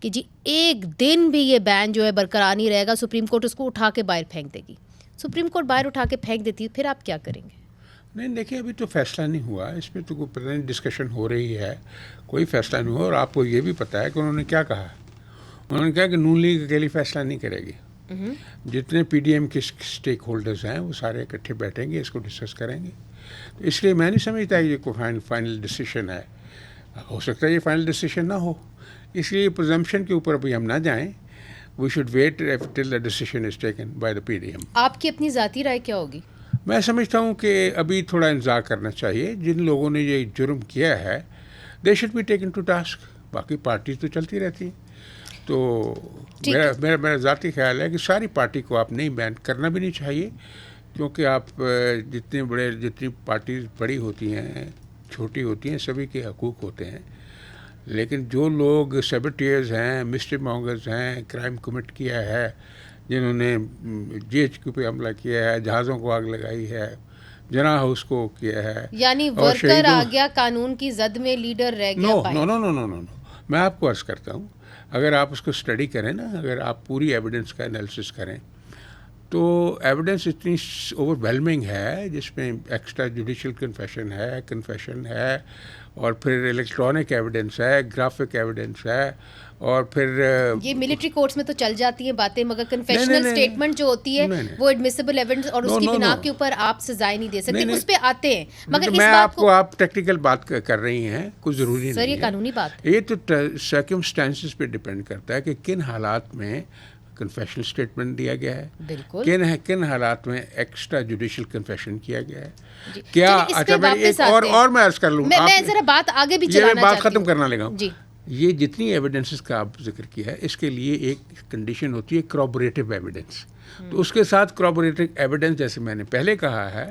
کہ جی ایک دن بھی یہ بین جو ہے برقرار نہیں رہے گا, سپریم کورٹ اس کو اٹھا کے باہر پھینک دے گی. سپریم کورٹ باہر اٹھا کے پھینک دیتی, پھر آپ کیا کریں گے؟ نہیں دیکھیں, ابھی تو فیصلہ نہیں ہوا اس میں, تو کوئی پتہ نہیں, ڈسکشن ہو رہی ہے, کوئی فیصلہ نہیں ہوا. اور آپ کو یہ بھی پتہ ہے کہ انہوں نے کیا کہا. انہوں نے کہا کہ نون لیگ اکیلی فیصلہ نہیں کرے گی, جتنے پی ڈی ایم کے اسٹیک ہولڈرز ہیں وہ سارے اکٹھے بیٹھیں گے, اس کو ڈسکس کریں گے. تو اس لیے میں نہیں سمجھتا یہ کوئی فائنل ڈیسیشن ہے. ہو سکتا ہے یہ فائنل ڈیسیشن نہ ہو, اس لیے پرزمپشن کے اوپر ابھی ہم نہ جائیں. We should wait till the decision is taken by the P D M. آپ کی اپنی ذاتی رائے کیا ہوگی؟ میں سمجھتا ہوں کہ ابھی تھوڑا انتظار کرنا چاہیے. جن لوگوں نے یہ جرم کیا ہے they should be taken to task. باقی پارٹیز تو چلتی رہتی ہیں. تو میرا ذاتی خیال ہے کہ ساری پارٹی کو آپ نہیں بین کرنا بھی نہیں چاہیے, کیونکہ آپ جتنی پارٹیز بڑی ہوتی ہیں چھوٹی ہوتی ہیں, سبھی کے حقوق ہوتے ہیں. لیکن جو لوگ سیبٹیئرز ہیں, مسٹری مانگرز ہیں, کرائم کمٹ کیا ہے, جنہوں نے جی ایچ کیو پہ حملہ کیا ہے, جہازوں کو آگ لگائی ہے, جناح ہاؤس کو کیا ہے, یعنی ورکر آ گیا قانون کی زد میں, لیڈر رہ گیا. نو, میں آپ کو عرض کرتا ہوں, اگر آپ اس کو اسٹڈی کریں نا, اگر آپ پوری ایویڈنس کا انالیسس کریں تو ایویڈنس اتنی اوور ویلمنگ ہے, جس میں ایکسٹرا جوڈیشل کنفیشن ہے, اور پھر الیکٹرانک ایویڈنس ہے, گرافک ایویڈنس ہے, اور پھر یہ ملٹری کورٹس میں تو چل جاتی ہیں باتیں, مگر کنفیشنل اسٹیٹمنٹ جو ہوتی ہے وہ ایڈمیسبل ایویڈنس, اور اس کی بنا کے اوپر آپ سزائیں نہیں دے سکتے, اس پہ آتے ہیں. مگر میں آپ کو آپ ٹیکنیکل بات کر رہی ہیں, کوئی ضروری نہیں ہے سر, یہ قانونی بات, یہ تو سرکمسٹانسز پہ ڈپینڈ کرتا ہے کہ کن حالات میں کنفیشنل اسٹیٹمنٹ دیا گیا ہے, بالکل کن حالات میں ایکسٹرا جوڈیشل کنفیشن کیا گیا ہے. کیا اچھا میں عرض کر لوں, میں ذرا بات آگے بھی چلانا بات ختم کرنا لگا ہوں. جی, یہ جتنی ایویڈنسز کا آپ ذکر کیا ہے, اس کے لیے ایک کنڈیشن ہوتی ہے کروبوریٹو ایویڈنس. تو اس کے ساتھ کروبوریٹو ایویڈنس, جیسے میں نے پہلے کہا ہے,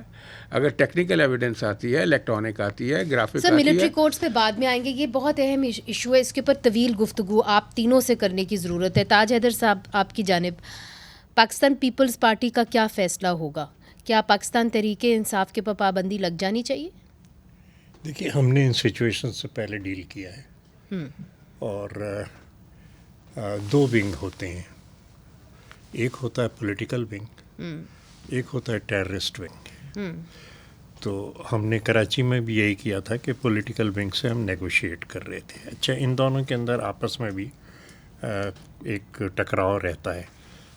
اگر ٹیکنیکل ایویڈنس آتی ہے, الیکٹرانک آتی ہے, گرافک آتی ہے. سر ملٹری کورٹس پہ بعد میں آئیں گے, یہ بہت اہم ایشو ہے, اس کے اوپر طویل گفتگو آپ تینوں سے کرنے کی ضرورت ہے. تاج حیدر صاحب, آپ کی جانب پاکستان پیپلز پارٹی کا کیا فیصلہ ہوگا؟ کیا پاکستان تحریک انصاف کے پر پابندی لگ جانی چاہیے؟ دیکھیے, ہم نے ان سچویشن سے پہلے ڈیل کیا ہے, اور دو ونگ ہوتے ہیں, ایک ہوتا ہے پولیٹیکل ونگ, ایک ہوتا ہے ٹیررسٹ ونگ. تو ہم نے کراچی میں بھی یہی کیا تھا کہ پولیٹیکل ونگ سے ہم نیگوشیٹ کر رہے تھے. اچھا, ان دونوں کے اندر آپس میں بھی ایک ٹکراؤ رہتا ہے.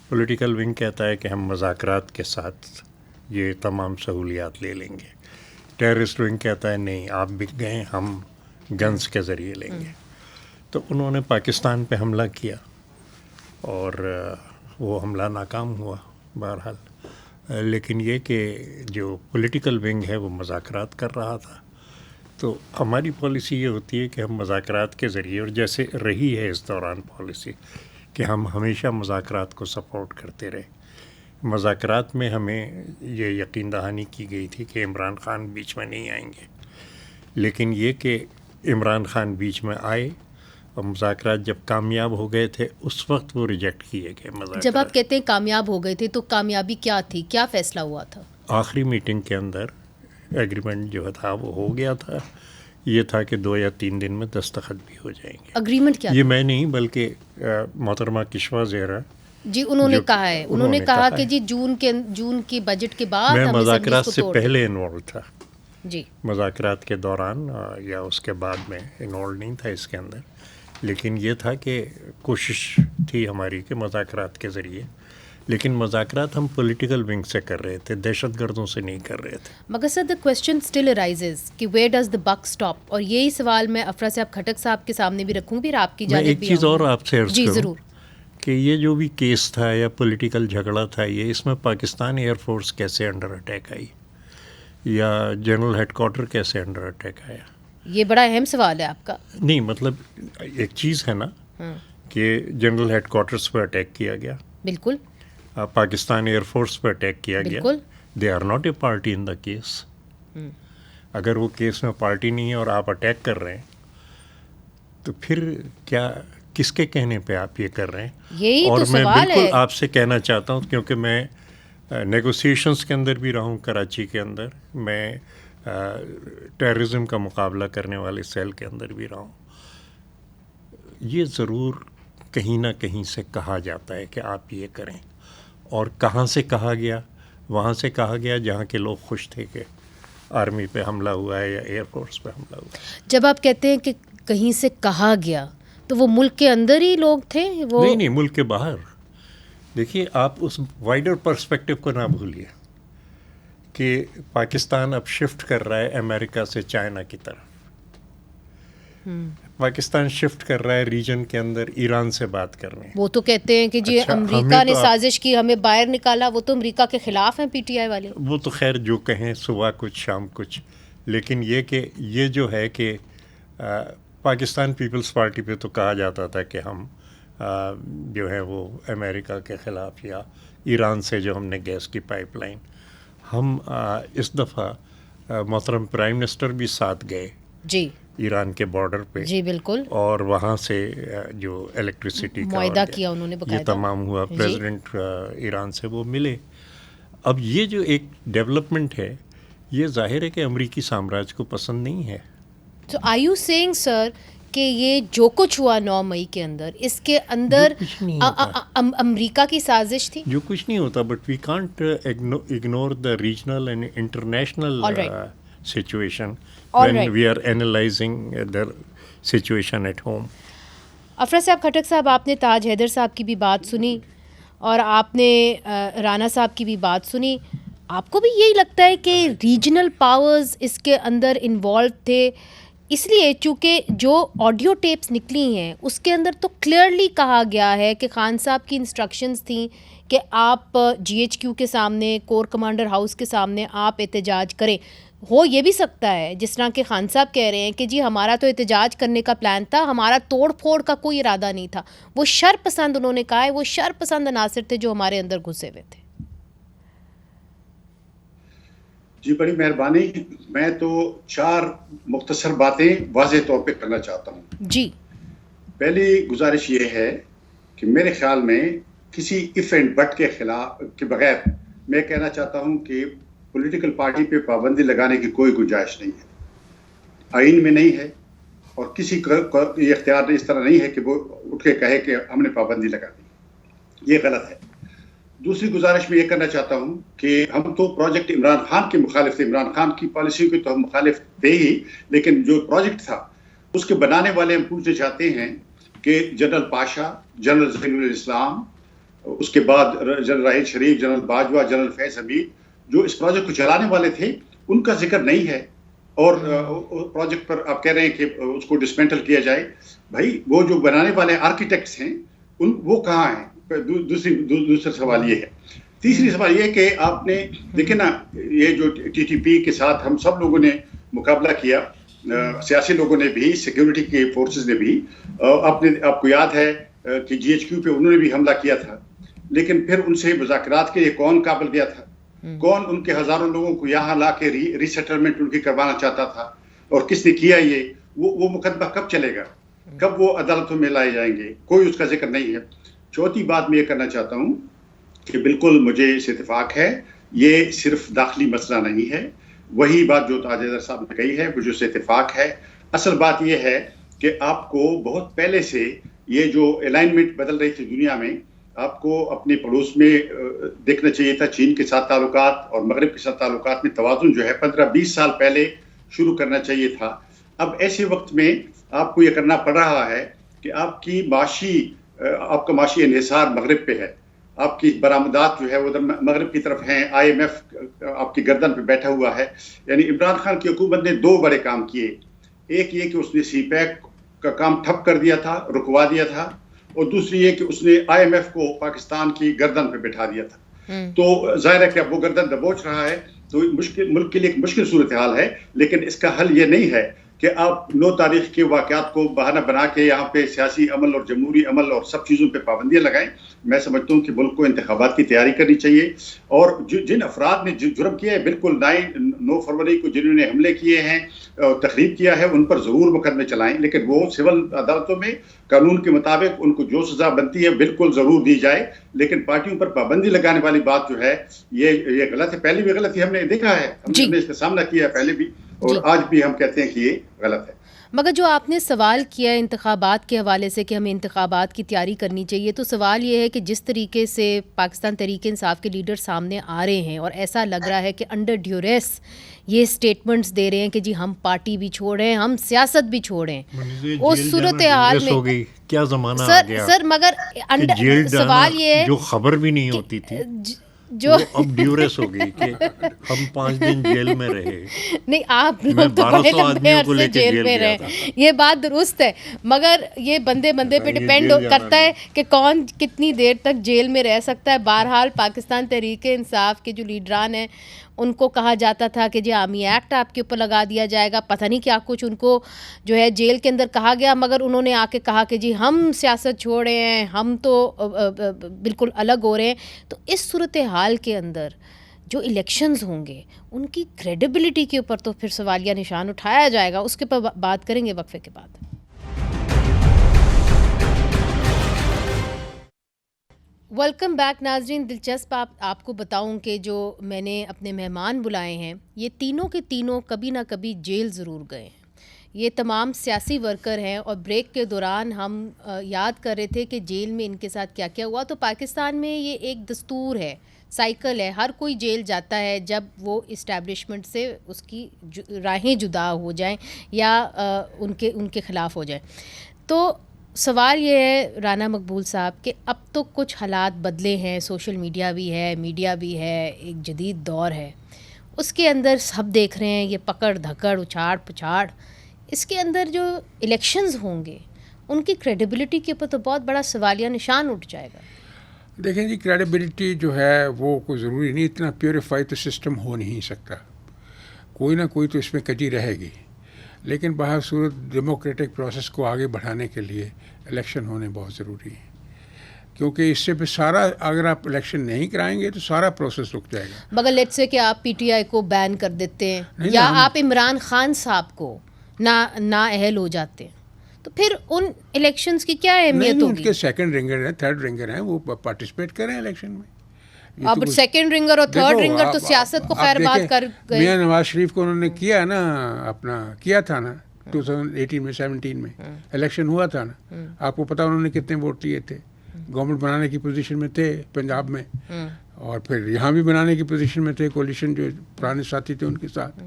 پولیٹیکل ونگ کہتا ہے کہ ہم مذاکرات کے ساتھ یہ تمام سہولیات لے لیں گے. ٹیررسٹ ونگ کہتا ہے نہیں, آپ بک گئے, ہم گنز کے ذریعے لیں گے. تو انہوں نے پاکستان پہ حملہ کیا, اور وہ حملہ ناکام ہوا بہرحال. لیکن یہ کہ جو پولیٹیکل ونگ ہے وہ مذاکرات کر رہا تھا. تو ہماری پالیسی یہ ہوتی ہے کہ ہم مذاکرات کے ذریعے, اور جیسے رہی ہے اس دوران پالیسی, کہ ہم ہمیشہ مذاکرات کو سپورٹ کرتے رہے. مذاکرات میں ہمیں یہ یقین دہانی کی گئی تھی کہ عمران خان بیچ میں نہیں آئیں گے, لیکن یہ کہ عمران خان بیچ میں آئے, اور مذاکرات جب کامیاب ہو گئے تھے اس وقت وہ ریجیکٹ کیے گئے مذاکرات. جب آپ کہتے ہیں کامیاب ہو گئے تھے, تو کامیابی کیا تھی, کیا فیصلہ ہوا تھا؟ آخری میٹنگ کے اندر ایگریمنٹ جو تھا وہ ہو گیا تھا. یہ تھا کہ 2 یا 3 دن میں دستخط بھی ہو جائیں گے. اگریمنٹ کیا؟ یہ میں نہیں, بلکہ محترمہ کشوا زہرا جی, انہوں نے کہا ہے, انہوں نے کہا کہ جی جون کی بجٹ کے بعد میں مذاکرات سے پہلے انوالو تھا. جی, مذاکرات کے دوران یا اس کے بعد میں انوالو نہیں تھا اس کے اندر. لیکن یہ تھا کہ کوشش تھی ہماری کہ مذاکرات کے ذریعے, لیکن مذاکرات ہم پولیٹیکل ونگ سے کر رہے تھے, دہشت گردوں سے نہیں کر رہے تھے. مگر سر, the question still arises کہ where does the buck stop, اور یہی سوال میں افرا صاحب کھٹک صاحب کے سامنے بھی رکھوں, پھر آپ کی جانب بھی. میں ایک چیز اور آپ سے عرض جی کروں ضرور, کہ یہ جو بھی کیس تھا یا پولیٹیکل جھگڑا تھا, یہ اس میں پاکستان ایئر فورس کیسے انڈر اٹیک آئی, یا جنرل ہیڈ کوارٹر کیسے انڈر اٹیک آیا؟ یہ بڑا اہم سوال ہے آپ کا. نہیں, مطلب ایک چیز ہے نا کہ جنرل ہیڈ کوارٹرز پہ اٹیک کیا گیا, بالکل, پاکستان ایئر فورس پہ اٹیک کیا گیا. They are not a party in the case. اگر وہ کیس میں پارٹی نہیں ہے اور آپ اٹیک کر رہے ہیں, تو پھر کیا, کس کے کہنے پہ آپ یہ کر رہے ہیں؟ یہی اور تو میں سوال بالکل ہے. آپ سے کہنا چاہتا ہوں, کیونکہ میں نیگوسیشنز کے اندر بھی رہا ہوں, کراچی کے اندر میں ٹیررزم کا مقابلہ کرنے والے سیل کے اندر بھی رہا ہوں. یہ ضرور کہیں نہ کہیں سے کہا جاتا ہے کہ آپ یہ کریں، اور کہاں سے کہا گیا؟ وہاں سے کہا گیا جہاں کے لوگ خوش تھے کہ آرمی پہ حملہ ہوا ہے یا ایئر فورس پہ حملہ ہوا ہے۔ جب آپ کہتے ہیں کہ کہیں سے کہا گیا تو وہ ملک کے اندر ہی لوگ تھے؟ وہ نہیں، ملک کے باہر۔ دیکھیے، آپ اس وائڈر پرسپیکٹو کو نہ بھولیے کہ پاکستان اب شفٹ کر رہا ہے امریکہ سے چائنا کی طرف، پاکستان شفٹ کر رہا ہے ریجن کے اندر ایران سے بات کرنے۔ وہ تو کہتے ہیں کہ جی اچھا، امریکہ نے سازش کی، ہمیں باہر نکالا، وہ تو امریکہ کے خلاف ہیں پی ٹی آئی والے۔ وہ تو خیر جو کہیں، صبح کچھ شام کچھ، لیکن یہ کہ یہ جو ہے کہ پاکستان پیپلز پارٹی پہ تو کہا جاتا تھا کہ ہم جو ہے وہ امریکہ کے خلاف، یا ایران سے جو ہم نے گیس کی پائپ لائن، ہم اس دفعہ محترم پرائم منسٹر بھی ساتھ گئے جی ایران کے بارڈر پہ، جی بالکل، اور وہاں سے جو الیکٹریسٹی کا معاہدہ کیا انہوں نے یہ باقاعدہ تمام ہوا، پریزیڈنٹ ایران سے وہ ملے۔ اب یہ جو ایک ڈیولپمنٹ ہے، یہ ظاہر ہے کہ امریکی سامراج کو پسند نہیں ہے۔ تو آر یو سیئنگ سر کہ یہ جو کچھ ہوا 9 مئی کے اندر، اس کے اندر امریکہ کی سازش تھی؟ جو کچھ نہیں ہوتا، but we can't ignore the regional and international situation when we are analyzing the situation at home۔ Afra صاحب، کھٹک صاحب، آپ نے تاج حیدر صاحب کی بھی بات سنی اور آپ نے رانا صاحب کی بھی بات سنی، آپ کو بھی یہی لگتا ہے کہ ریجنل پاورز اس کے اندر انوالو تھے؟ اس لیے چونکہ جو آڈیو ٹیپس نکلی ہیں اس کے اندر تو کلیئرلی کہا گیا ہے کہ خان صاحب کی انسٹرکشنز تھیں کہ آپ جی ایچ کیو کے سامنے، کور کمانڈر ہاؤس کے سامنے آپ احتجاج کریں۔ ہو یہ بھی سکتا ہے جس طرح کہ خان صاحب کہہ رہے ہیں کہ جی ہمارا تو احتجاج کرنے کا پلان تھا، ہمارا توڑ پھوڑ کا کوئی ارادہ نہیں تھا، وہ شر پسند، انہوں نے کہا ہے وہ شر پسند عناصر تھے جو ہمارے اندر گھسے ہوئے تھے۔ جی بڑی مہربانی، میں تو 4 مختصر باتیں واضح طور پہ کرنا چاہتا ہوں۔ جی، پہلی گزارش یہ ہے کہ میرے خیال میں کسی اف اینڈ بٹ کے خلاف کے بغیر میں کہنا چاہتا ہوں کہ پولیٹیکل پارٹی پہ پابندی لگانے کی کوئی گنجائش نہیں ہے، آئین میں نہیں ہے، اور کسی کو یہ اختیار اس طرح نہیں ہے کہ وہ اٹھ کے کہے کہ ہم نے پابندی لگا دی، یہ غلط ہے۔ دوسری گزارش میں یہ کرنا چاہتا ہوں کہ ہم تو پروجیکٹ عمران خان کے مخالف تھے، عمران خان کی پالیسی کے تو ہم مخالف تھے ہی، لیکن جو پروجیکٹ تھا اس کے بنانے والے ہم پوچھنا چاہتے ہیں کہ جنرل پاشا، جنرل ظہیر الاسلام، اس کے بعد general Raheel Sharif, general Bajwa, general فیض حمید، جو اس پروجیکٹ کو چلانے والے تھے، ان کا ذکر نہیں ہے، اور پروجیکٹ پر آپ کہہ رہے ہیں کہ اس کو ڈسمینٹل کیا جائے۔ بھائی وہ جو بنانے والے آرکیٹیکٹس ہیں وہ کہاں ہیں؟ دوسرا سوال یہ ہے۔ تیسری سوال یہ کہ آپ نے دیکھیں نا، یہ جو ٹی ٹی پی کے ساتھ ہم سب لوگوں نے مقابلہ کیا، سیاسی لوگوں نے بھی، سیکیورٹی کے فورسز نے بھی، آپ کو یاد ہے کہ جی ایچ کیو پہ انہوں نے بھی حملہ کیا تھا، لیکن پھر ان سے مذاکرات کے لیے کون قابل گیا تھا؟ کون ان کے ہزاروں لوگوں کو یہاں لا کے ری سیٹلمنٹ ان کی کروانا چاہتا تھا؟ اور کس نے کیا یہ؟ وہ مقدمہ کب چلے گا؟ کب وہ عدالتوں میں لائے جائیں گے؟ کوئی اس کا ذکر نہیں ہے۔ چوتھی بات میں یہ کرنا چاہتا ہوں کہ بالکل مجھے اس اتفاق ہے، یہ صرف داخلی مسئلہ نہیں ہے، وہی بات جو تاج حیدر صاحب نے کہی ہے، مجھے اس سے اتفاق ہے۔ اصل بات یہ ہے کہ آپ کو بہت پہلے سے یہ جو الائنمنٹ بدل رہی تھی دنیا میں، آپ کو اپنے پڑوس میں دیکھنا چاہیے تھا۔ چین کے ساتھ تعلقات اور مغرب کے ساتھ تعلقات میں توازن جو ہے 15-20 سال پہلے شروع کرنا چاہیے تھا۔ اب ایسے وقت میں آپ کو یہ کرنا پڑ رہا ہے کہ آپ کا معاشی انحصار مغرب پہ ہے، آپ کی برآمدات جو ہے وہ مغرب کی طرف ہیں، آئی ایم ایف آپ کی گردن پہ بیٹھا ہوا ہے۔ یعنی عمران خان کی حکومت نے 2 بڑے کام کیے، ایک یہ کہ اس نے سی پیک کا کام ٹھپ کر دیا تھا، رکوا دیا تھا، اور دوسری یہ کہ اس نے آئی ایم ایف کو پاکستان کی گردن پہ بٹھا دیا تھا۔ تو ظاہر ہے کہ اب وہ گردن دبوچ رہا ہے، تو ملک کے لیے ایک مشکل صورتحال ہے، لیکن اس کا حل یہ نہیں ہے کہ آپ 9 تاریخ کے واقعات کو بہانہ بنا کے یہاں پہ سیاسی عمل اور جمہوری عمل اور سب چیزوں پہ پابندیاں لگائیں۔ میں سمجھتا ہوں کہ ملک کو انتخابات کی تیاری کرنی چاہیے، اور جن افراد نے جرم کیا ہے، بالکل 9 فروری کو جنہوں نے حملے کیے ہیں، تخریب کیا ہے، ان پر ضرور مقدمے چلائیں، لیکن وہ سول عدالتوں میں قانون کے مطابق ان کو جو سزا بنتی ہے بالکل ضرور دی جائے، لیکن پارٹیوں پر پابندی لگانے والی بات جو ہے یہ غلط ہے۔ پہلے بھی غلط ہی ہم نے دیکھا ہے، ہم نے اس کا سامنا کیا ہے پہلے بھی، اور آج بھی ہم کہتے ہیں کہ یہ غلط ہے۔ مگر جو آپ نے سوال کیا ہے انتخابات کے حوالے سے کہ ہمیں انتخابات کی تیاری کرنی چاہیے، تو سوال یہ ہے کہ جس طریقے سے پاکستان تحریک انصاف کے لیڈر سامنے آ رہے ہیں اور ایسا لگ رہا ہے کہ انڈر ڈیوریس یہ سٹیٹمنٹس دے رہے ہیں کہ جی ہم پارٹی بھی چھوڑ رہے ہیں، ہم سیاست بھی چھوڑ رہے ہیں، اس صورتحال میں کیا زمانہ آ گیا سر مگر سوال یہ ہے جو خبر بھی نہیں ہوتی تھی جو اب ڈیوریس ہو گئی کہ ہم 5 دن جیل میں رہے. نہیں آپ لوگ تو بڑے لمبے عرصے جیل میں رہے، یہ بات درست ہے، مگر یہ بندے پہ ڈپینڈ کرتا ہے کہ کون کتنی دیر تک جیل میں رہ سکتا ہے. بہرحال پاکستان تحریک انصاف کے جو لیڈران ہیں ان کو کہا جاتا تھا کہ جی آرمی ایکٹ آپ کے اوپر لگا دیا جائے گا، پتہ نہیں کیا کچھ ان کو جو ہے جیل کے اندر کہا گیا، مگر انہوں نے آ کے کہا کہ جی ہم سیاست چھوڑ رہے ہیں، ہم تو بالکل الگ ہو رہے ہیں. تو اس صورتحال کے اندر جو الیکشنز ہوں گے ان کی کریڈیبلٹی کے اوپر تو پھر سوالیہ نشان اٹھایا جائے گا. اس کے اوپر بات کریں گے وقفے کے بعد. ویلکم بیک ناظرین. دلچسپ آپ کو بتاؤں کہ جو میں نے اپنے مہمان بلائے ہیں یہ تینوں کے تینوں کبھی نہ کبھی جیل ضرور گئے ہیں. یہ تمام سیاسی ورکر ہیں اور بریک کے دوران ہم یاد کر رہے تھے کہ جیل میں ان کے ساتھ کیا کیا ہوا. تو پاکستان میں یہ ایک دستور ہے، سائیکل ہے، ہر کوئی جیل جاتا ہے جب وہ اسٹیبلشمنٹ سے اس کی راہیں جدا ہو جائیں یا ان کے خلاف ہو جائیں. تو سوال یہ ہے رانا مقبول صاحب کہ اب تو کچھ حالات بدلے ہیں، سوشل میڈیا بھی ہے، میڈیا بھی ہے، ایک جدید دور ہے، اس کے اندر سب دیکھ رہے ہیں یہ پکڑ دھکڑ اچھاڑ پچھاڑ. اس کے اندر جو الیکشنز ہوں گے ان کی کریڈیبلٹی کے اوپر تو بہت بڑا سوالیہ نشان اٹھ جائے گا. دیکھیں جی کریڈیبلٹی جو ہے وہ کوئی ضروری نہیں، اتنا پیوریفائی تو سسٹم ہو نہیں سکتا، کوئی نہ کوئی تو اس میں کجی رہے گی. لیکن بہر صورت ڈیموکریٹک پروسیس کو آگے بڑھانے کے لیے الیکشن ہونے بہت ضروری ہے، کیونکہ اس سے بھی سارا اگر آپ الیکشن نہیں کرائیں گے تو سارا پروسیس رک جائے گا. مگر لیٹ سے کہ آپ پی ٹی آئی کو بین کر دیتے ہیں یا آپ عمران خان صاحب کو نا اہل ہو جاتے ہیں تو پھر ان الیکشنز کی کیا اہمیت ہوگی؟ ان کے سیکنڈ رنگر ہیں، تھرڈ رنگر ہیں، وہ پارٹیسپیٹ کریں الیکشن میں. اب سیکنڈ رنگر اور تھرڈ رنگر تو سیاست کو خیر بات کر گئے. میاں نواز شریف کو انہوں نے کیا نا، اپنا کیا تھا نا 2018 میں 17 میں الیکشن ہوا تھا نا، آپ کو پتا انہوں نے کتنے ووٹ لیے تھے. گورنمنٹ بنانے کی پوزیشن میں تھے پنجاب میں اور پھر یہاں بھی بنانے کی پوزیشن میں تھے، کولیشن جو پرانے ساتھی تھے ان کے ساتھ.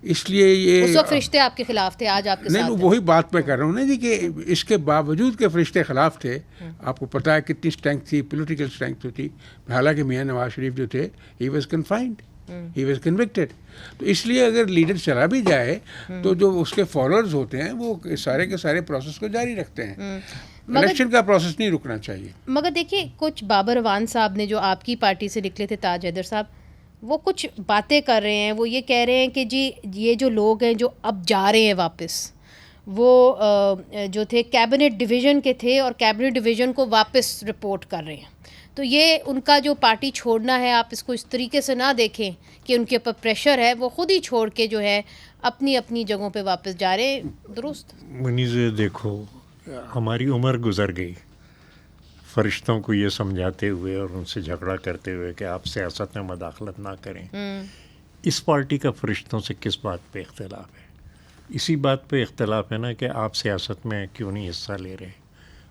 اس لیے یہ اس وقت فرشتے آپ کے خلاف تھے، آج آپ کے ساتھ نہیں. وہی بات میں کر رہا ہوں نا جی کہ اس کے باوجود کہ فرشتے خلاف تھے، آپ کو پتا ہے کتنی اسٹرینتھ تھی، پولیٹیکل اسٹرینتھ تھی. حالانکہ میاں نواز شریف جو تھے he was confined, he was convicted. تو اس لیے اگر لیڈر چلا بھی جائے تو جو اس کے فالوورز ہوتے ہیں وہ سارے کے سارے پروسیس کو جاری رکھتے ہیں. الیکشن کا پروسیس نہیں رکنا چاہیے. مگر دیکھیے کچھ بابر اوان صاحب نے جو آپ کی پارٹی سے نکلے تھے، تاج حیدر صاحب، وہ کچھ باتیں کر رہے ہیں. وہ یہ کہہ رہے ہیں کہ جی یہ جو لوگ ہیں جو اب جا رہے ہیں واپس، وہ جو تھے کیبنٹ ڈویژن کے تھے اور کیبنٹ ڈویژن کو واپس رپورٹ کر رہے ہیں. تو یہ ان کا جو پارٹی چھوڑنا ہے، آپ اس کو اس طریقے سے نہ دیکھیں کہ ان کے اوپر پریشر ہے، وہ خود ہی چھوڑ کے جو ہے اپنی اپنی جگہوں پہ واپس جا رہے ہیں. درست منیز دیکھو ہماری عمر گزر گئی فرشتوں کو یہ سمجھاتے ہوئے اور ان سے جھگڑا کرتے ہوئے کہ آپ سیاست میں مداخلت نہ کریں. اس پارٹی کا فرشتوں سے کس بات پہ اختلاف ہے؟ اسی بات پہ اختلاف ہے نا کہ آپ سیاست میں کیوں نہیں حصہ لے رہے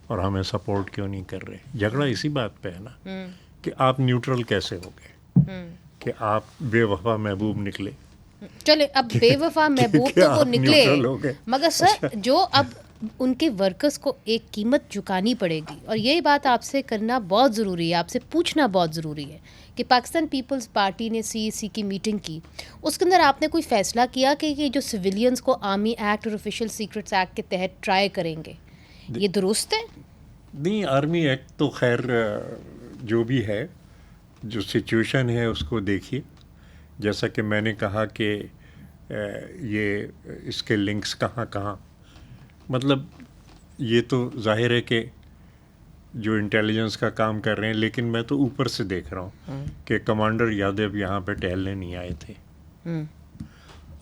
اور ہمیں سپورٹ کیوں نہیں کر رہے. جھگڑا اسی بات پہ ہے نا کہ آپ نیوٹرل کیسے ہو گئے، کہ آپ بے وفا محبوب نکلے. چلے اب بے وفا محبوب تو وہ نکلے، مگر سر جو اب ان کے ورکرز کو ایک قیمت چکانی پڑے گی، اور یہی بات آپ سے کرنا بہت ضروری ہے، آپ سے پوچھنا بہت ضروری ہے کہ پاکستان پیپلز پارٹی نے سی سی کی میٹنگ کی، اس کے اندر آپ نے کوئی فیصلہ کیا کہ یہ جو سویلینز کو آرمی ایکٹ اور آفیشیل سیکرٹس ایکٹ کے تحت ٹرائی کریں گے، یہ درست ہے؟ نہیں، آرمی ایکٹ تو خیر جو بھی ہے، جو سچویشن ہے اس کو دیکھیے. جیسا کہ میں نے کہا کہ یہ اس کے لنکس کہاں کہاں، مطلب یہ تو ظاہر ہے کہ جو انٹیلیجنس کا کام کر رہے ہیں، لیکن میں تو اوپر سے دیکھ رہا ہوں کہ کمانڈر یادو یہاں پہ ٹہلنے نہیں آئے تھے،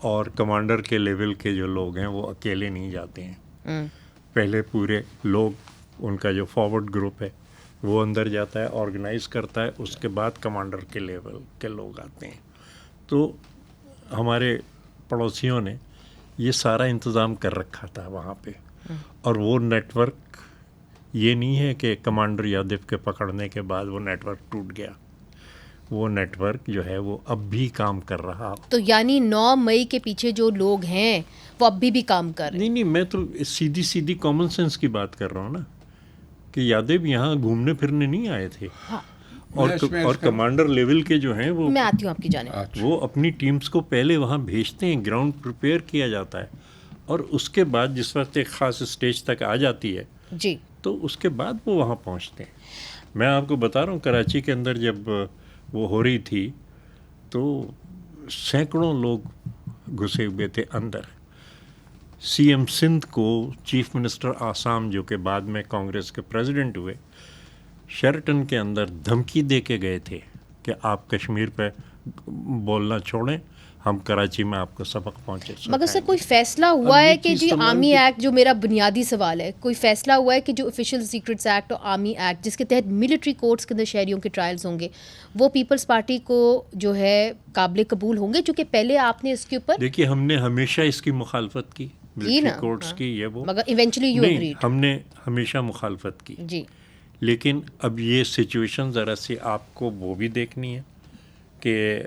اور کمانڈر کے لیول کے جو لوگ ہیں وہ اکیلے نہیں جاتے ہیں. پہلے پورے لوگ، ان کا جو فارورڈ گروپ ہے وہ اندر جاتا ہے، آرگنائز کرتا ہے، اس کے بعد کمانڈر کے لیول کے لوگ آتے ہیں. تو ہمارے پڑوسیوں نے یہ سارا انتظام کر رکھا تھا وہاں پہ. اور وہ نیٹ ورک یہ نہیں ہے کہ کمانڈر یادو کے پکڑنے کے بعد وہ نیٹ ورک ٹوٹ گیا. وہ نیٹ ورک جو ہے وہ اب بھی کام کر رہا. تو یعنی 9 مئی کے پیچھے جو لوگ ہیں وہ اب بھی کام کر رہے ہیں. نہیں میں تو سیدھی کامن سینس کی بات کر رہا ہوں نا کہ یادو یہاں گھومنے پھرنے نہیں آئے تھے. اور کمانڈر لیول کے جو ہیں وہ, میں آتی ہوں آپ کی جانب, وہ اپنی ٹیمز کو پہلے وہاں بھیجتے ہیں, گراؤنڈ پریپیئر کیا جاتا ہے, اور اس کے بعد جس وقت ایک خاص اسٹیج تک آ جاتی ہے جی تو اس کے بعد وہ وہاں پہنچتے ہیں. میں آپ کو بتا رہا ہوں کراچی کے اندر جب وہ ہو رہی تھی تو سینکڑوں لوگ گھسے ہوئے تھے اندر. سی ایم سندھ کو چیف منسٹر آسام جو کہ بعد میں کانگریس کے پریزیڈنٹ ہوئے, شیرٹن کے اندر دھمکی دے کے گئے تھے کہ آپ کشمیر پہ بولنا چھوڑیں, ہم کراچی میں آپ کو سبق پہنچے. مگر سر کوئی فیصلہ ہوا ہے کہ جی آرمی ایکٹ, جو میرا بنیادی سوال ہے, کوئی فیصلہ ہوا ہے کہ جو آفیشیل سیکرٹس ایکٹ اور آرمی ایکٹ جس کے تحت ملٹری کورٹس کے اندر شہریوں کے ٹرائلز ہوں گے وہ پیپلز پارٹی کو جو ہے قابل قبول ہوں گے؟ چونکہ پہلے آپ نے اس کے اوپر دیکھیے ہم نے ہمیشہ اس کی مخالفت کی, ملٹری کورٹس کی, یہ وہ, مگر ایونچولی یو اگریڈ. ہم نے ہمیشہ مخالفت کی جی. لیکن اب یہ سچویشن ذرا سی آپ کو وہ بھی دیکھنی ہے کہ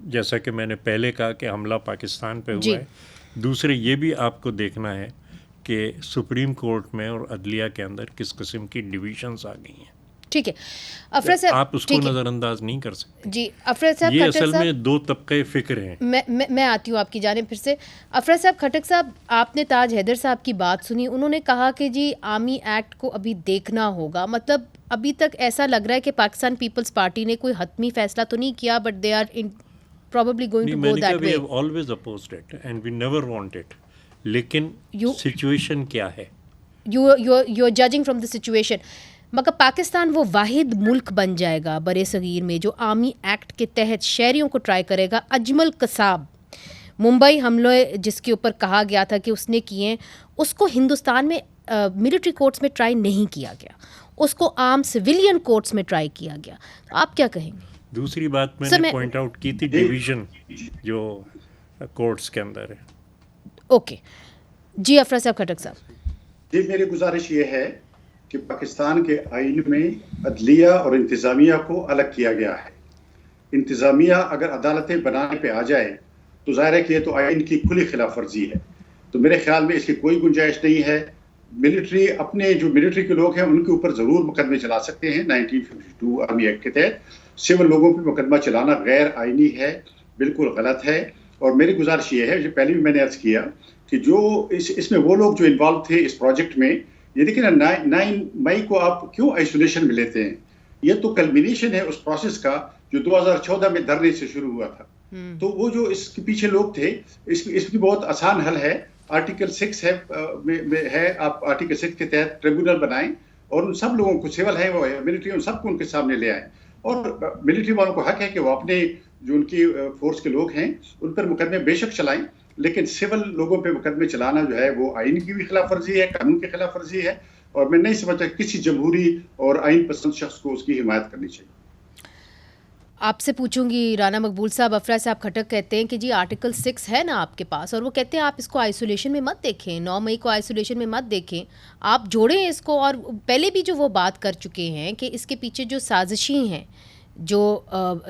جیسا کہ میں نے پہلے کہا کہ حملہ پاکستان پہ ہوا ہے, دوسرے یہ بھی آپ کو دیکھنا ہے کہ سپریم کورٹ میں اور عدلیہ کے اندر کس قسم کی ڈویژنز آ گئی ہیں. ٹھیک ہے افراد صاحب, آپ اس کو نظر انداز نہیں کر سکتے. جی افراد صاحب, یہ اصل میں 2 طبقے فکر ہیں. میں آتی ہوں آپ کی جانب پھر سے. افراد صاحب کھٹک صاحب, آپ نے تاج حیدر صاحب کی بات سنی, انہوں نے کہا کہ جی آرمی ایکٹ کو ابھی دیکھنا ہوگا. مطلب ابھی تک ایسا لگ رہا ہے کہ پاکستان پیپلز پارٹی نے کوئی حتمی فیصلہ تو نہیں کیا, but they are probably going to go that way. We have always opposed it and we never want it. لیکن سچویشن کیا ہے؟ you're judging from the situation. مگر پاکستان وہ واحد ملک بن جائے گا برے صغیر میں جو آرمی ایکٹ کے تحت شہریوں کو ٹرائی کرے گا. اجمل قصاب, ممبئی حملے جس کے اوپر کہا گیا تھا کہ اس نے کیے, اس کو ہندوستان میں ملٹری کورٹس میں ٹرائی نہیں کیا گیا, اس کو عام سویلین کورٹس میں ٹرائی کیا گیا. آپ کیا کہیں گے؟ دوسری بات میں نے پوائنٹ آؤٹ کی تھی ڈویژن جو کورٹس کے اندر ہے. اوکے جی افراد صاحب کھٹک صاحب. جی میری گزارش یہ ہے کہ پاکستان کے آئین میں عدلیہ اور انتظامیہ کو الگ کیا گیا ہے. انتظامیہ اگر عدالتیں بنانے پہ آ جائے تو ظاہر ہے کہ یہ تو آئین کی کھلی خلاف ورزی ہے. تو میرے خیال میں اس کی کوئی گنجائش نہیں ہے. ملٹری اپنے جو ملٹری کے لوگ ہیں ان کے اوپر ضرور مقدمے چلا سکتے ہیں 1952 آرمی ایکٹ کے تحت. سول لوگوں پہ مقدمہ چلانا غیر آئینی ہے, بالکل غلط ہے. اور میری گزارش یہ ہے, جو پہلے بھی میں نے عرض کیا کہ جو اس میں وہ لوگ جو انوالو تھے اس پروجیکٹ میں, یہ دیکھیں نا 9 مئی کو آپ کیوں آئسولیشن میں لیتے ہیں؟ یہ تو کلمینیشن ہے اس پروسیس کا جو 2014 میں دھرنے سے شروع ہوا تھا. تو وہ جو اس کے پیچھے لوگ تھے, اس کی بہت آسان حل ہے. آرٹیکل 6 ہے, آپ آرٹیکل 6 کے تحت ٹریبونل بنائیں اور ان سب لوگوں کو, سول ہے وہ ملٹری, ان سب کو ان کے سامنے لے آئیں. اور ملٹری والوں کو حق ہے کہ وہ اپنے جو ان کی فورس کے لوگ ہیں ان پر مقدمے بے شک چلائیں, لیکن سول لوگوں پہ مقدمے چلانا جو ہے وہ آئین کی بھی خلاف ورزی ہے, قانون کی خلاف ورزی ہے. اور میں نہیں سمجھتا کسی جمہوری اور آئین پسند شخص کو اس کی حمایت کرنی چاہیے. آپ سے پوچھوں گی رانا مقبول صاحب. افراد صاحب کھٹک کہتے ہیں کہ جی آرٹیکل 6 ہے نا آپ کے پاس, اور وہ کہتے ہیں آپ اس کو آئسولیشن میں مت دیکھیں, 9 مئی کو آئسولیشن میں مت دیکھیں, آپ جوڑیں اس کو. اور پہلے بھی جو وہ بات کر چکے ہیں کہ اس کے پیچھے جو سازشی ہیں, جو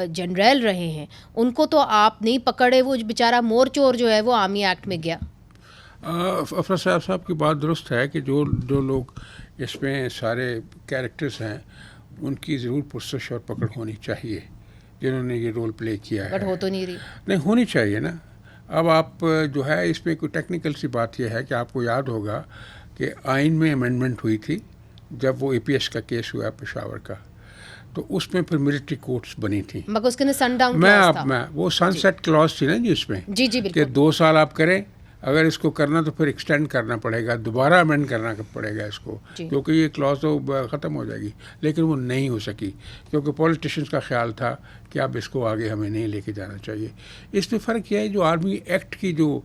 جنرل رہے ہیں, ان کو تو آپ نہیں پکڑے, وہ بیچارہ مور چور جو ہے وہ آرمی ایکٹ میں گیا. افراد صاحب کی بات درست ہے کہ جو لوگ اس میں سارے کیریکٹرز ہیں ان کی ضرور پرسش اور پکڑ ہونی چاہیے جنہوں نے یہ رول پلے کیا ہے. بٹ ہو تو نہیں رہی. نہیں ہونی چاہیے نا. اب آپ جو ہے اس میں کوئی ٹیکنیکل سی بات یہ ہے کہ آپ کو یاد ہوگا کہ آئین میں امینڈمنٹ ہوئی تھی جب وہ APS کا کیس ہوا پشاور کا, تو اس میں پھر ملٹری کورٹس بنی تھیں. مگر اس کے اندر سن ڈاؤن کلاس تھا. وہ سن سیٹ کلاس تھی نا جی اس میں, جی بالکل, کہ 2 سال آپ کریں, اگر اس کو کرنا تو پھر ایکسٹینڈ کرنا پڑے گا, دوبارہ امینڈ کرنا پڑے گا اس کو, کیونکہ یہ کلاس تو ختم ہو جائے گی. لیکن وہ نہیں ہو سکی کیونکہ پولیٹیشنس کا خیال تھا کہ اب اس کو آگے ہمیں نہیں لے کے جانا چاہیے. اس میں فرق یہ ہے جو آرمی ایکٹ کی جو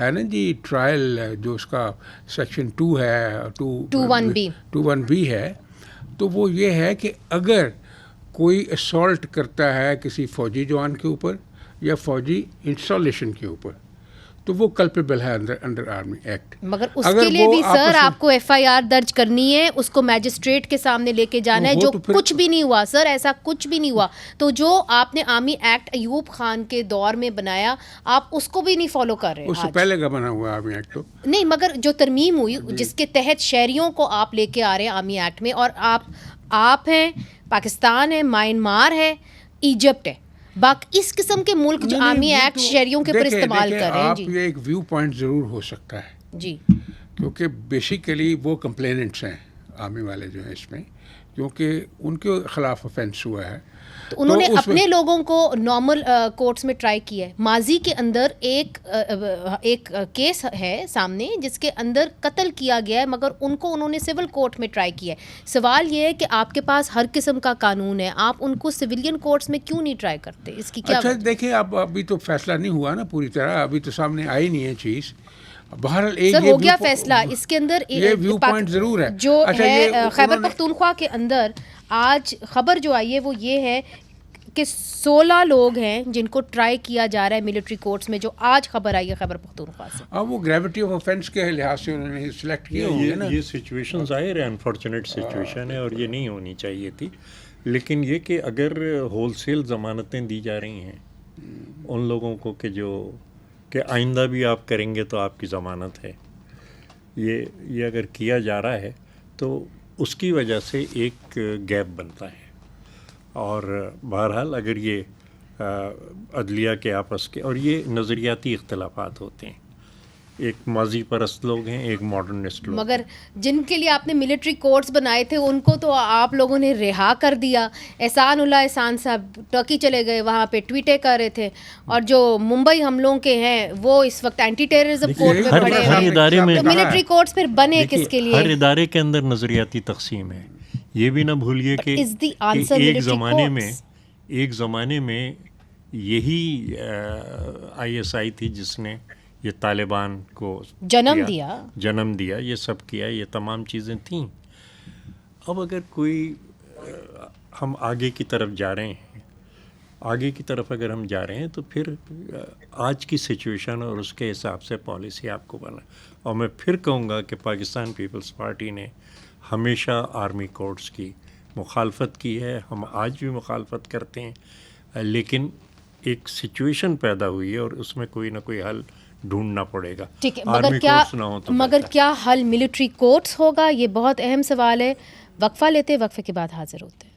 ہے نا جی ٹرائل, جو اس کا سیکشن 2 ہے, 21B ہے, تو وہ یہ ہے کہ اگر کوئی اسالٹ کرتا ہے کسی فوجی جوان کے اوپر یا فوجی انسٹالیشن کے اوپر, تو وہ کلپیبل ہے انڈر آرمی ایکٹ. مگر اس کے لیے بھی سر آپ کو FIR درج کرنی ہے, اس کو میجسٹریٹ کے سامنے لے کے جانا ہے, جو کچھ بھی نہیں ہوا سر, ایسا کچھ بھی نہیں ہوا. تو جو آپ نے آرمی ایکٹ ایوب خان کے دور میں بنایا, آپ اس کو بھی نہیں فالو کر رہے. اس سے پہلے کا بنا ہوا آرمی ایکٹ تو نہیں, مگر جو ترمیم ہوئی جس کے تحت شہریوں کو آپ لے کے آ رہے ہیں آرمی ایکٹ میں, اور آپ ہیں, پاکستان ہے, میانمار ہے, ایجپٹ ہے, باقی اس قسم کے ملک جو آرمی ایکٹ شہریوں کے اوپر استعمال کر رہے ہیں. جی یہ ایک ویو پوائنٹ ضرور ہو سکتا ہے جی, کیونکہ بیسیکلی وہ کمپلیننٹس ہیں آرمی والے جو ہیں اس میں, کیونکہ ان کے خلاف افینس ہوا ہے. تو انہوں نے اپنے لوگوں کو نارمل کورٹس میں ٹرائی کیا ہے. ماضی کے اندر ایک کیس ہے سامنے جس کے اندر قتل کیا گیا ہے, مگر ان کو انہوں نے سول کورٹ میں ٹرائی کیا ہے. سوال یہ ہے کہ آپ کے پاس ہر قسم کا قانون ہے, آپ ان کو سویلین کورٹس میں کیوں نہیں ٹرائی کرتے؟ اس کی کیا؟ اچھا دیکھیں, ابھی تو فیصلہ نہیں ہوا نا پوری طرح, ابھی تو سامنے آئی نہیں ہے چیز. بہرحال ایک سر ہو گیا فیصلہ اس کے اندر. یہ ویو پوائنٹ ضرور ہے جو ہے خیبر پختونخوا کے اندر آج خبر جو آئی ہے وہ یہ ہے کہ 16 لوگ ہیں جن کو ٹرائی کیا جا رہا ہے ملٹری کورٹس میں, جو آج خبر آئی ہے خیبر پختونخوا سے. اب وہ گریوٹی آف آفینس کے لحاظ سے انہوں نے سلیکٹ کیا ہوں گے نا. یہ سچویشن ظاہر ہے انفارچونیٹ سچویشن ہے اور یہ نہیں ہونی چاہیے تھی, لیکن یہ کہ اگر ہول سیل ضمانتیں دی جا رہی ہیں ان لوگوں کو کہ آئندہ بھی آپ کریں گے تو آپ کی ضمانت ہے, یہ اگر کیا جا رہا ہے تو اس کی وجہ سے ایک گیپ بنتا ہے. اور بہرحال اگر یہ عدلیہ کے آپس کے, اور یہ نظریاتی اختلافات ہوتے ہیں, ایک ماضی پرست لوگ ہیں, ایک ماڈرنسٹ لوگ, مگر جن کے لیے آپ نے ملٹری کورٹس بنائے تھے ان کو تو آپ لوگوں نے رہا کر دیا. احسان اللہ احسان صاحب ٹرکی چلے گئے, وہاں پہ ٹویٹیں کر رہے تھے, اور جو ممبئی حملوں کے ہیں وہ اس وقت اینٹی ٹیررزم کورٹ میں پڑے ہیں. تو ملٹری کورٹس پھر بنے کس کے لیے؟ ہر ادارے کے اندر نظریاتی تقسیم ہے. یہ بھی نہ بھولیے کہ ایک زمانے میں یہی ISI تھی جس نے یہ طالبان کو جنم دیا, یہ سب کیا, یہ تمام چیزیں تھیں. اب اگر کوئی ہم آگے کی طرف جا رہے ہیں, اگر ہم جا رہے ہیں تو پھر آج کی سچویشن اور اس کے حساب سے پالیسی آپ کو بنا. اور میں پھر کہوں گا کہ پاکستان پیپلز پارٹی نے ہمیشہ آرمی کورٹس کی مخالفت کی ہے, ہم آج بھی مخالفت کرتے ہیں, لیکن ایک سچویشن پیدا ہوئی ہے اور اس میں کوئی نہ کوئی حل ڈھونڈنا پڑے گا. ٹھیک ہے, مگر کیا حل ملٹری کورٹس ہوگا؟ یہ بہت اہم سوال ہے. وقفہ لیتے, وقفے کے بعد حاضر ہوتے ہیں.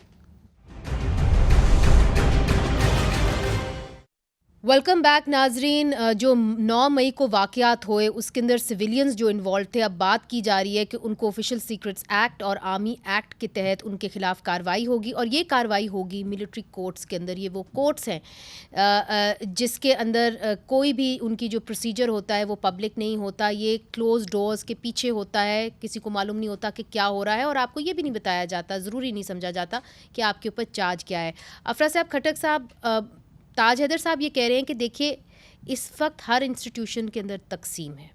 ویلکم بیک ناظرین. جو 9 مئی کو واقعات ہوئے اس کے اندر سویلینز جو انوالو تھے, اب بات کی جا رہی ہے کہ ان کو آفیشیل سیکرٹس ایکٹ اور آرمی ایکٹ کے تحت ان کے خلاف کارروائی ہوگی, اور یہ کارروائی ہوگی ملٹری کورٹس کے اندر. یہ وہ کورٹس ہیں جس کے اندر کوئی بھی ان کی جو پروسیجر ہوتا ہے وہ پبلک نہیں ہوتا, یہ کلوز ڈورز کے پیچھے ہوتا ہے, کسی کو معلوم نہیں ہوتا کہ کیا ہو رہا ہے, اور آپ کو یہ بھی نہیں بتایا جاتا, ضروری نہیں سمجھا جاتا کہ آپ کے اوپر چارج کیا ہے. افرا صاحب کھٹک صاحب, تاج حیدر صاحب یہ کہہ رہے ہیں کہ دیکھیے اس وقت ہر انسٹیٹیوشن کے اندر تقسیم ہے,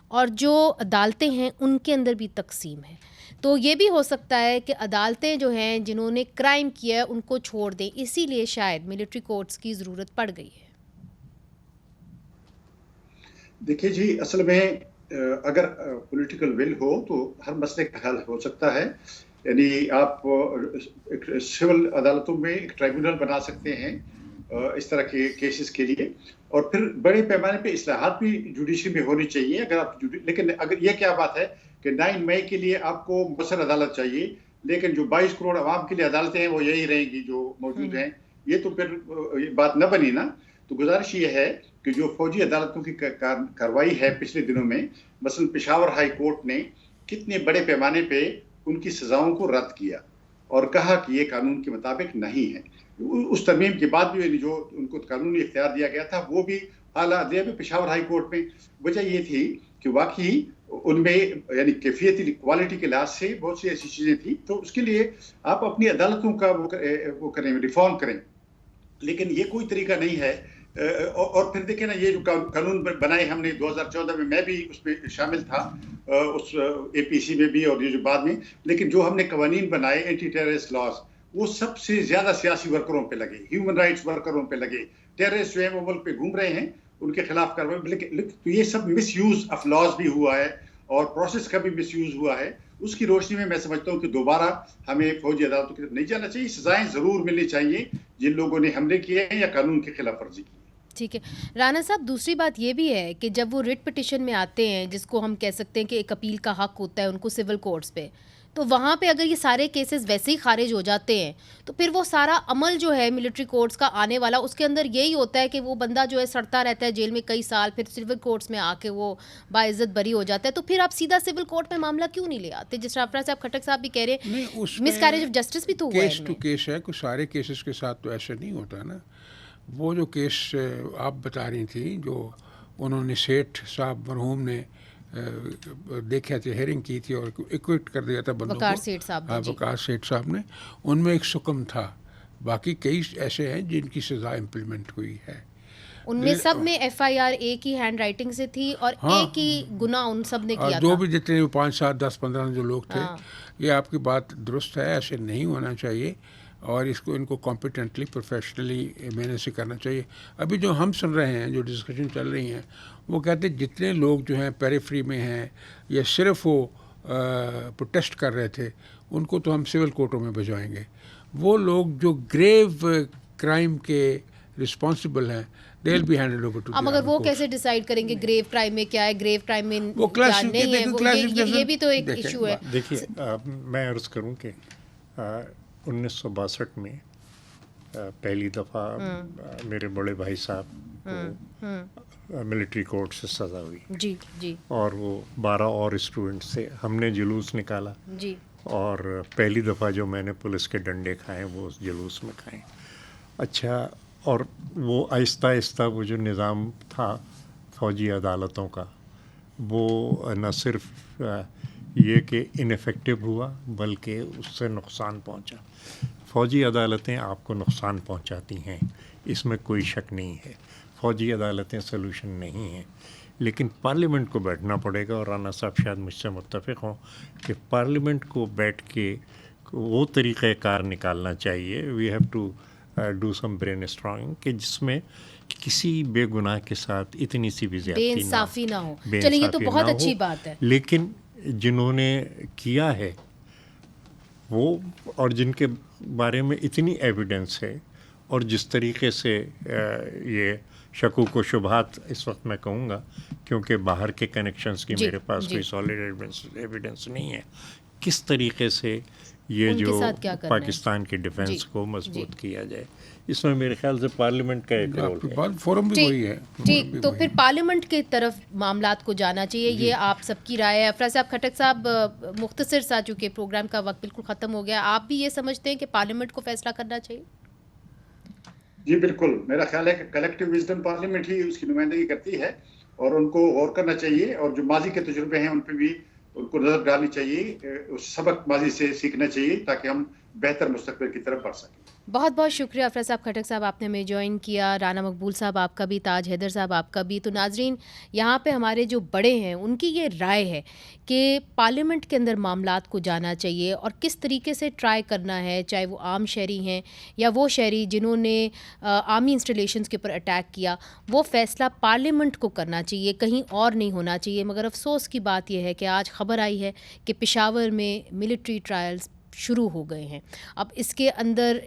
اور جو عدالتیں ہیں ان کے اندر بھی تقسیم ہے. تو یہ بھی ہو سکتا ہے کہ عدالتیں جو ہیں جنہوں نے کرائم کیا ہے ان کو چھوڑ دیں, اسی لیے شاید ملٹری کورٹس کی ضرورت پڑ گئی ہے. دیکھیے جی, اصل میں اگر پولیٹیکل ول ہو تو ہر مسئلے کا حل ہو سکتا ہے. یعنی آپ سول عدالتوں میں ایک ٹرائبیونل بنا سکتے ہیں اس طرح کے کیسز کے لیے, اور پھر بڑے پیمانے پہ اصلاحات بھی جوڈیشری میں ہونی چاہیے. لیکن اگر یہ کیا بات ہے کہ 9 مئی کے لیے آپ کو مؤثر عدالت چاہیے, لیکن جو 22 کروڑ عوام کے لیے عدالتیں ہیں وہ یہی رہیں گی جو موجود ہیں, یہ تو پھر یہ بات نہ بنی نا. تو گزارش یہ ہے کہ جو فوجی عدالتوں کی کارروائی ہے پچھلے دنوں میں, مثلا پشاور ہائی کورٹ نے کتنے بڑے پیمانے پہ ان کی سزاؤں کو رد کیا اور کہا کہ یہ قانون کے مطابق نہیں ہے. اس ترمیم کے بعد بھی جو ان کو قانونی اختیار دیا گیا تھا وہ بھی اعلیٰ عدلیہ میں پشاور ہائی کورٹ میں. وجہ یہ تھی کہ واقعی ان میں یعنی کیفیتی کوالٹی کے لحاظ سے بہت سی ایسی چیزیں تھیں, تو اس کے لیے آپ اپنی عدالتوں کا وہ کریں, ریفارم کریں. لیکن یہ کوئی طریقہ نہیں ہے. اور پھر دیکھیں نا, یہ جو قانون بنائے ہم نے 2014 میں بھی اس میں شامل تھا, اس APC میں بھی, اور یہ جو بعد میں, لیکن جو ہم نے قوانین بنائے اینٹی ٹیررسٹ لاز, وہ سب سے زیادہ سیاسی ورکروں پہ لگے, ہیومن رائٹس ورکروں پہ لگے. ٹیررسٹ جو ہیں وہ ملک پہ گھوم رہے ہیں ان کے خلاف کارروائی. لیکن تو یہ سب مس یوز آف لاز بھی ہوا ہے اور پروسیس کا بھی مس یوز ہوا ہے. اس کی روشنی میں سمجھتا ہوں کہ دوبارہ ہمیں فوجی عدالتوں کی طرف نہیں جانا چاہیے. سزائیں ضرور ملنی چاہیے جن لوگوں نے حملے کیے ہیں یا قانون کی خلاف ورزی کی. ٹھیک ہے رانا صاحب، دوسری بات یہ بھی ہے کہ جب وہ ریٹ پٹیشن میں آتے ہیں، جس کو ہم کہہ سکتے ہیں کہ ایک اپیل کا حق ہوتا ہے ان کو سول کورٹس پہ، تو وہاں پہ اگر یہ سارے کیسز ویسے ہی خارج ہو جاتے ہیں تو پھر وہ سارا عمل جو ہے ملٹری کورٹس کا آنے والا، اس کے اندر یہی ہوتا ہے کہ وہ بندہ جو ہے سڑتا رہتا ہے جیل میں کئی سال، پھر سول کورٹس میں آ کے وہ باعزت بری ہو جاتا ہے. تو پھر آپ سیدھا سول کورٹ میں معاملہ کیوں نہیں لے آتے؟ جس طرح افراد صاحب کھٹک صاحب بھی کہہ رہے ہیں مس کیریج آف جسٹس بھی تو ہوا ہے. کیس ٹو کیس ہے، کچھ سارے کیسز کے ساتھ تو ایسا نہیں ہوتا نا. وہ جو کیس آپ بتا رہی تھیں جو انہوں نے سیٹھ صاحب مرحوم نے دیکھا تھے، ہیئرنگ کی تھی اور ایکوٹ کر دیا تھا بندوں کو، وقار سیٹھ صاحب نے، ان میں ایک سکم تھا. باقی کئی ایسے ہیں جن کی سزا امپلیمنٹ ہوئی ہے. ان میں سب میں ایف آئی آر ایک ہی ہینڈ رائٹنگ سے تھی اور ایک ہی گناہ ان سب نے کیا تھا. جو بھی جتنے 5 7 10 15 جو لوگ تھے. یہ آپ کی بات درست ہے، ایسے نہیں ہونا چاہیے اور ان کو کمپیٹنٹلی پروفیشنلی محنت سے کرنا چاہیے. ابھی جو ہم سن رہے ہیں، جو ڈسکشن چل رہی ہیں، وہ کہتے ہیں جتنے لوگ جو ہیں پیریفری میں ہیں یا صرف وہ پروٹیسٹ کر رہے تھے، ان کو تو ہم سول کورٹوں میں بھجوائیں گے. وہ لوگ جو گریو کرائم کے رسپانسبل ہیں، they will be handed over to. اب مگر وہ کیسے ڈیسائیڈ کریں گے گریو کرائم میں کیا ہے، گریو کرائم میں کیا نہیں ہے؟ یہ بھی تو ایک ایشو ہے. دیکھیے میں عرض کروں کہ 1962 میں پہلی دفعہ میرے بڑے بھائی صاحب کو ملٹری کورٹ سے سزا ہوئی. جی جی. اور وہ 12 اور اسٹوڈنٹ سے ہم نے جلوس نکالا. جی. اور پہلی دفعہ جو میں نے پولیس کے ڈنڈے کھائے وہ اس جلوس میں کھائے. اچھا، اور وہ آہستہ آہستہ وہ جو نظام تھا فوجی عدالتوں کا، وہ نہ صرف یہ کہ انیفیکٹو ہوا بلکہ اس سے نقصان پہنچا. فوجی عدالتیں آپ کو نقصان پہنچاتی ہیں، اس میں کوئی شک نہیں ہے. فوجی عدالتیں سلوشن نہیں ہیں، لیکن پارلیمنٹ کو بیٹھنا پڑے گا. اور رانا صاحب شاید مجھ سے متفق ہوں کہ پارلیمنٹ کو بیٹھ کے وہ طریقہ کار نکالنا چاہیے. We have to do some brainstorming کہ جس میں کسی بے گناہ کے ساتھ اتنی سی بھی زیادتی بے انصافی نہ ہو. چلیے یہ تو بہت اچھی بات ہے. لیکن جنہوں نے کیا ہے وہ، اور جن کے بارے میں اتنی ایویڈنس ہے، اور جس طریقے سے یہ شکوک و شبہات اس وقت میں کہوں گا کیونکہ باہر کے کنیکشنز کی میرے پاس کوئی سالڈ ایویڈنس نہیں ہے، کس طریقے سے یہ جو پاکستان کے ڈیفنس کو مضبوط کیا جائے، اس میں میرے خیال سے پارلیمنٹ کا ایک رول ہے. فورم بھی وہی ہے. ٹھیک، تو پھر پارلیمنٹ کی طرف معاملات کو جانا چاہیے. یہ آپ سب کی رائے ہے. افراد صاحب کھٹک صاحب، مختصر سا چونکہ پروگرام کا وقت بالکل ختم ہو گیا، آپ بھی یہ سمجھتے ہیں کہ پارلیمنٹ کو فیصلہ کرنا چاہیے؟ جی بالکل، میرا خیال ہے کہ کلیکٹیو وزڈم پارلیمنٹ ہی اس کی نمائندگی کرتی ہے اور ان کو غور کرنا چاہیے، اور جو ماضی کے تجربے ہیں ان پہ بھی ان کو نظر ڈالنی چاہیے. سبق ماضی سے سیکھنا چاہیے تاکہ ہم بہتر مستقبل کی طرف بڑھ سکیں. بہت بہت شکریہ افراد صاحب کھٹک صاحب، آپ نے ہمیں جوائن کیا. رانا مقبول صاحب آپ کا بھی، تاج حیدر صاحب آپ کا بھی. تو ناظرین، یہاں پہ ہمارے جو بڑے ہیں ان کی یہ رائے ہے کہ پارلیمنٹ کے اندر معاملات کو جانا چاہیے اور کس طریقے سے ٹرائی کرنا ہے، چاہے وہ عام شہری ہیں یا وہ شہری جنہوں نے آرمی انسٹالیشنز کے اوپر اٹیک کیا، وہ فیصلہ پارلیمنٹ کو کرنا چاہیے، کہیں اور نہیں ہونا چاہیے. مگر افسوس کی بات یہ ہے کہ آج خبر آئی ہے کہ پشاور میں ملٹری ٹرائلز شروع ہو گئے ہیں. اب اس کے اندر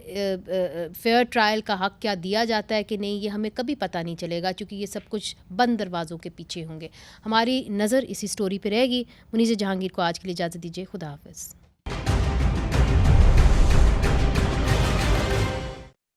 فیئر ٹرائل کا حق کیا دیا جاتا ہے کہ نہیں، یہ ہمیں کبھی پتہ نہیں چلے گا، کیونکہ یہ سب کچھ بند دروازوں کے پیچھے ہوں گے. ہماری نظر اسی سٹوری پہ رہے گی. منیزہ جہانگیر کو آج کے لیے اجازت دیجیے. خدا حافظ.